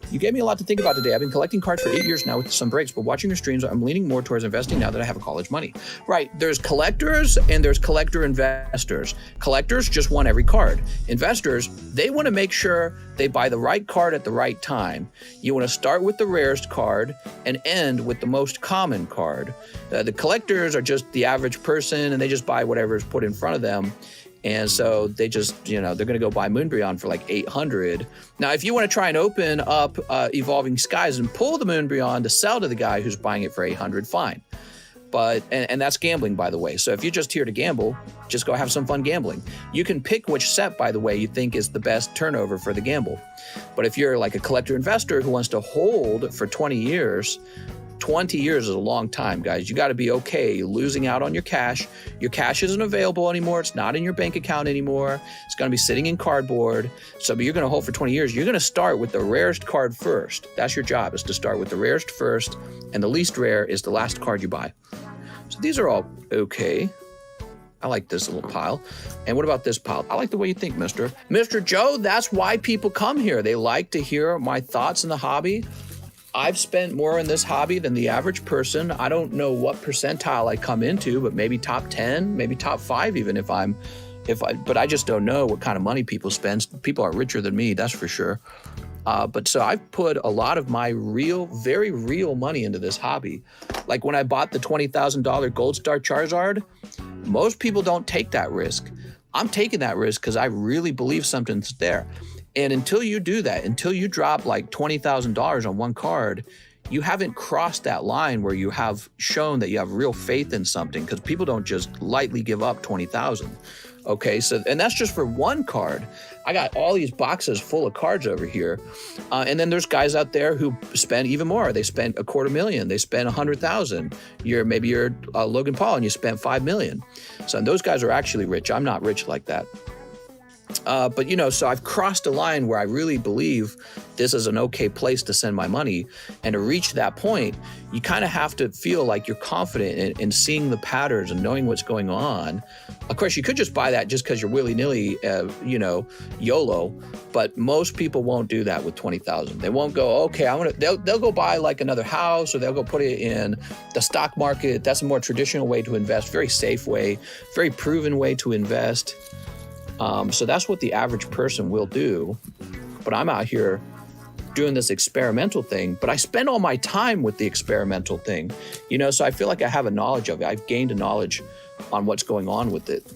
You gave me a lot to think about today. I've been collecting cards for 8 years now with some breaks, but watching your streams, I'm leaning more towards investing now that I have a college money. Right, there's collectors and there's collector investors. Collectors just want every card. Investors, they want to make sure they buy the right card at the right time. You want to start with the rarest card and end with the most common card. The collectors are just the average person and they just buy whatever is put in front of them. And so they just, they're going to go buy Moonbryon for like 800. Now, if you want to try and open up Evolving Skies and pull the Moonbryon to sell to the guy who's buying it for 800, fine. But, and that's gambling, by the way. So if you're just here to gamble, just go have some fun gambling. You can pick which set, by the way, you think is the best turnover for the gamble. But if you're like a collector investor who wants to hold for 20 years, 20 years is a long time, guys. You got to be okay losing out on your cash. Your cash isn't available anymore. It's not in your bank account anymore. It's going to be sitting in cardboard. So but you're going to hold for 20 years. You're going to start with the rarest card first. That's your job, is to start with the rarest first, and the least rare is the last card you buy. So these are all okay. I like this little pile. And what about this pile? I like the way you think, Mr. Joe. That's why people come here. They like to hear my thoughts in the hobby. I've spent more in this hobby than the average person. I don't know what percentile I come into, but maybe top 10, maybe top 5 even but I just don't know what kind of money people spend. People are richer than me, that's for sure. But so I've put a lot of my very real money into this hobby. Like when I bought the $20,000 Gold Star Charizard, most people don't take that risk. I'm taking that risk because I really believe something's there. And until you do that, until you drop like $20,000 on one card, you haven't crossed that line where you have shown that you have real faith in something, because people don't just lightly give up 20,000. Okay, so, and that's just for one card. I got all these boxes full of cards over here. And then there's guys out there who spend even more. They spent $250,000. They spent $100,000. Maybe you're Logan Paul and you spent $5 million. So those guys are actually rich. I'm not rich like that. But so I've crossed a line where I really believe this is an okay place to send my money. And to reach that point, you kind of have to feel like you're confident in seeing the patterns and knowing what's going on. Of course, you could just buy that just because you're willy-nilly, YOLO. But most people won't do that with 20,000. They won't go, okay, they'll go buy like another house, or they'll go put it in the stock market. That's a more traditional way to invest, very safe way, very proven way to invest. So that's what the average person will do. But I'm out here doing this experimental thing, but I spend all my time with the experimental thing, so I feel like I have a knowledge of it. I've gained a knowledge on what's going on with it.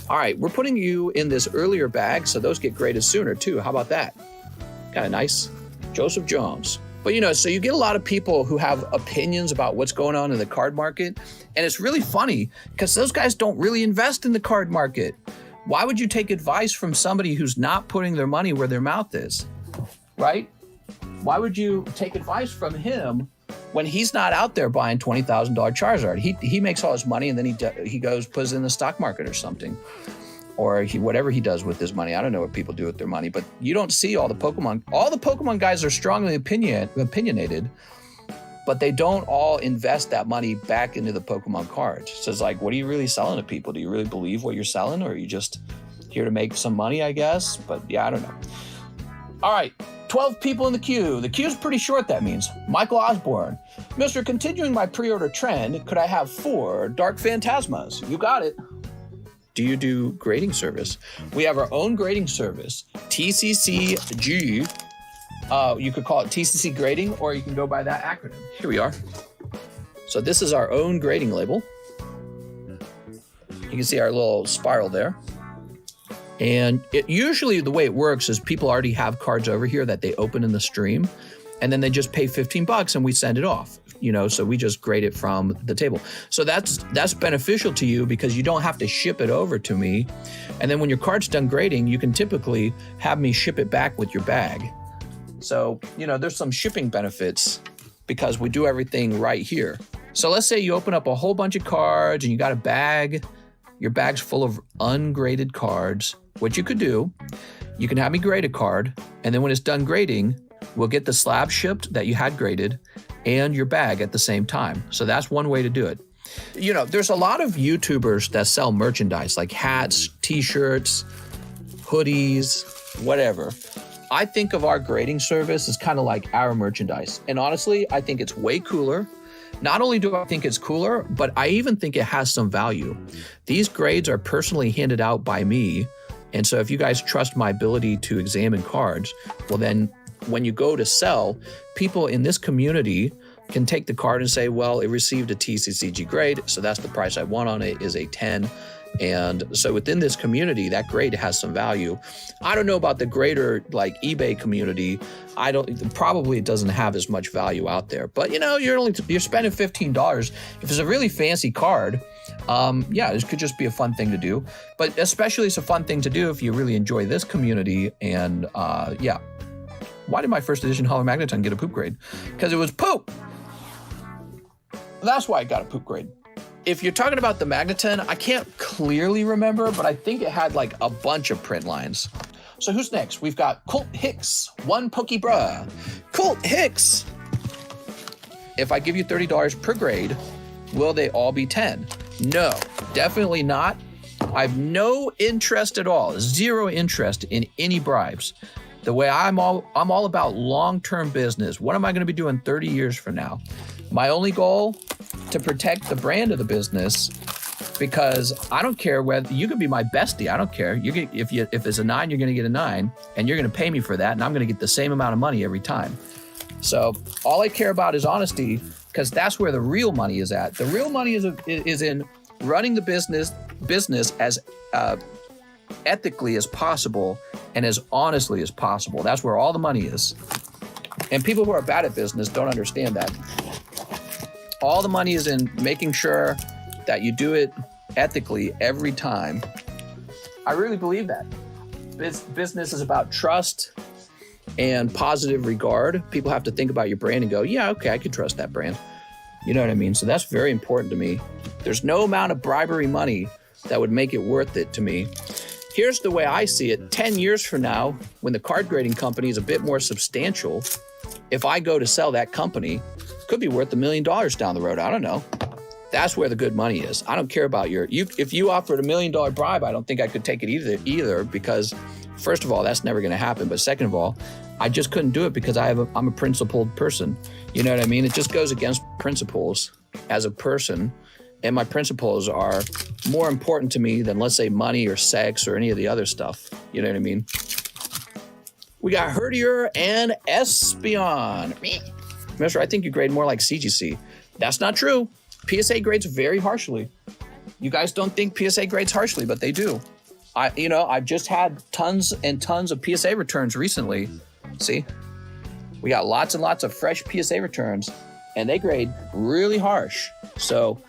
All right, we're putting you in this earlier bag, so those get graded sooner too. How about that? Kind of nice. Joseph Jones. But so you get a lot of people who have opinions about what's going on in the card market. And it's really funny because those guys don't really invest in the card market. Why would you take advice from somebody who's not putting their money where their mouth is, right? Why would you take advice from him when he's not out there buying $20,000 Charizard? He makes all his money and then he goes, puts it in the stock market or something. Or whatever he does with his money. I don't know what people do with their money, but you don't see all the Pokemon. All the Pokemon guys are strongly opinionated, but they don't all invest that money back into the Pokemon cards. So it's like, what are you really selling to people? Do you really believe what you're selling, or are you just here to make some money, I guess? But yeah, I don't know. All right, 12 people in the queue. The queue's pretty short, that means. Michael Osborne. Mr. Continuing my pre-order trend, could I have 4 Dark Phantasmas? You got it. Do you do grading service? We have our own grading service, TCCG. You could call it TCC grading, or you can go by that acronym. Here we are. So this is our own grading label. You can see our little spiral there. And usually the way it works is people already have cards over here that they open in the stream, and then they just pay $15 and we send it off. So we just grade it from the table. So that's beneficial to you because you don't have to ship it over to me. And then when your card's done grading, you can typically have me ship it back with your bag. So, there's some shipping benefits because we do everything right here. So let's say you open up a whole bunch of cards and you got a bag. Your bag's full of ungraded cards. What you could do, you can have me grade a card, and then when it's done grading, we'll get the slab shipped that you had graded and your bag at the same time. So that's one way to do it. There's a lot of YouTubers that sell merchandise like hats, t-shirts, hoodies, whatever. I think of our grading service as kind of like our merchandise. And honestly, I think it's way cooler. Not only do I think it's cooler, but I even think it has some value. These grades are personally handed out by me. And so if you guys trust my ability to examine cards, well then when you go to sell, people in this community can take the card and say, well, it received a TCCG grade, so that's the price I want on it is a 10. And so within this community, that grade has some value. I don't know about the greater like eBay community. Probably it doesn't have as much value out there, but you know, you're spending $15. If it's a really fancy card, yeah, this could just be a fun thing to do, but especially it's a fun thing to do if you really enjoy this community. And yeah, why did my first edition Hollow Magneton get a poop grade? Because it was poop. That's why it got a poop grade. If you're talking about the Magneton, I can't clearly remember, but I think it had like a bunch of print lines. So who's next? We've got Colt Hicks, one pokey bruh. Colt Hicks. If I give you $30 per grade, will they all be 10? No, definitely not. I have no interest at all, zero interest in any bribes. The way I'm all about long-term business. What am I going to be doing 30 years from now? My only goal, to protect the brand of the business, because I don't care whether you could be my bestie. I don't care. If it's a 9, you're going to get a 9, and you're going to pay me for that, and I'm going to get the same amount of money every time. So all I care about is honesty, because that's where the real money is at. The real money is in running the business as ethically as possible and as honestly as possible. That's where all the money is. And people who are bad at business don't understand that. All the money is in making sure that you do it ethically every time. I really believe that. Business is about trust and positive regard. People have to think about your brand and go, yeah, okay, I can trust that brand. You know what I mean? So that's very important to me. There's no amount of bribery money that would make it worth it to me. Here's the way I see it. 10 years from now, when the card grading company is a bit more substantial, if I go to sell that company, could be worth $1 million down the road. I don't know. That's where the good money is. I don't care about if you offered $1 million bribe, I don't think I could take it either because first of all, that's never going to happen. But second of all, I just couldn't do it because I'm a principled person. You know what I mean? It just goes against principles as a person. And my principles are more important to me than, let's say, money or sex or any of the other stuff. You know what I mean? We got Herdier and Espion. Mister, I think you grade more like CGC. That's not true. PSA grades very harshly. You guys don't think PSA grades harshly, but they do. I've just had tons and tons of PSA returns recently. See? We got lots and lots of fresh PSA returns, and they grade really harsh. So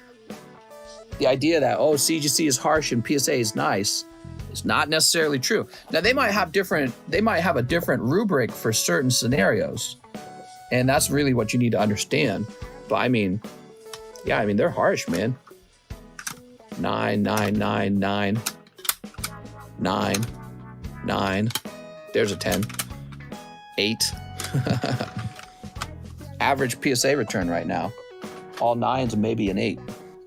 the idea that, CGC is harsh and PSA is nice is not necessarily true. Now, they might have a different rubric for certain scenarios. And that's really what you need to understand. But I mean, they're harsh, man. 9, 9, 9, 9, 9, 9. There's a 10. 8. Average PSA return right now. All 9s and maybe an 8.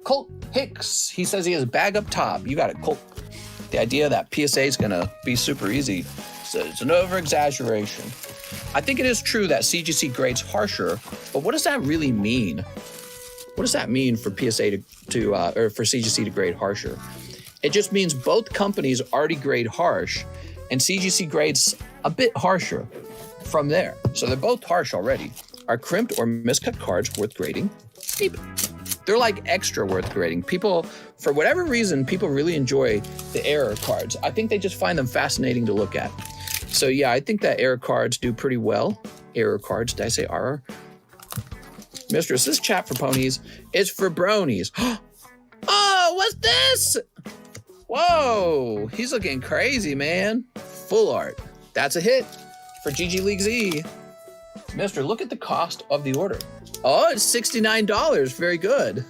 Colt Hicks. He says he has a bag up top. You got it, Colt. The idea that PSA is going to be super easy, so it's an over-exaggeration. I think it is true that CGC grades harsher, but what does that really mean? What does that mean for PSA or for CGC to grade harsher? It just means both companies already grade harsh, and CGC grades a bit harsher from there. So they're both harsh already. Are crimped or miscut cards worth grading? Maybe. They're like extra worth grading. People, for whatever reason, people really enjoy the error cards. I think they just find them fascinating to look at. So yeah, I think that error cards do pretty well. Error cards, did I say error? Mistress, this chat for ponies is for bronies. Oh, what's this? Whoa, he's looking crazy, man. Full art. That's a hit for GG League Z. Mister, look at the cost of the order. Oh, it's $69. Very good.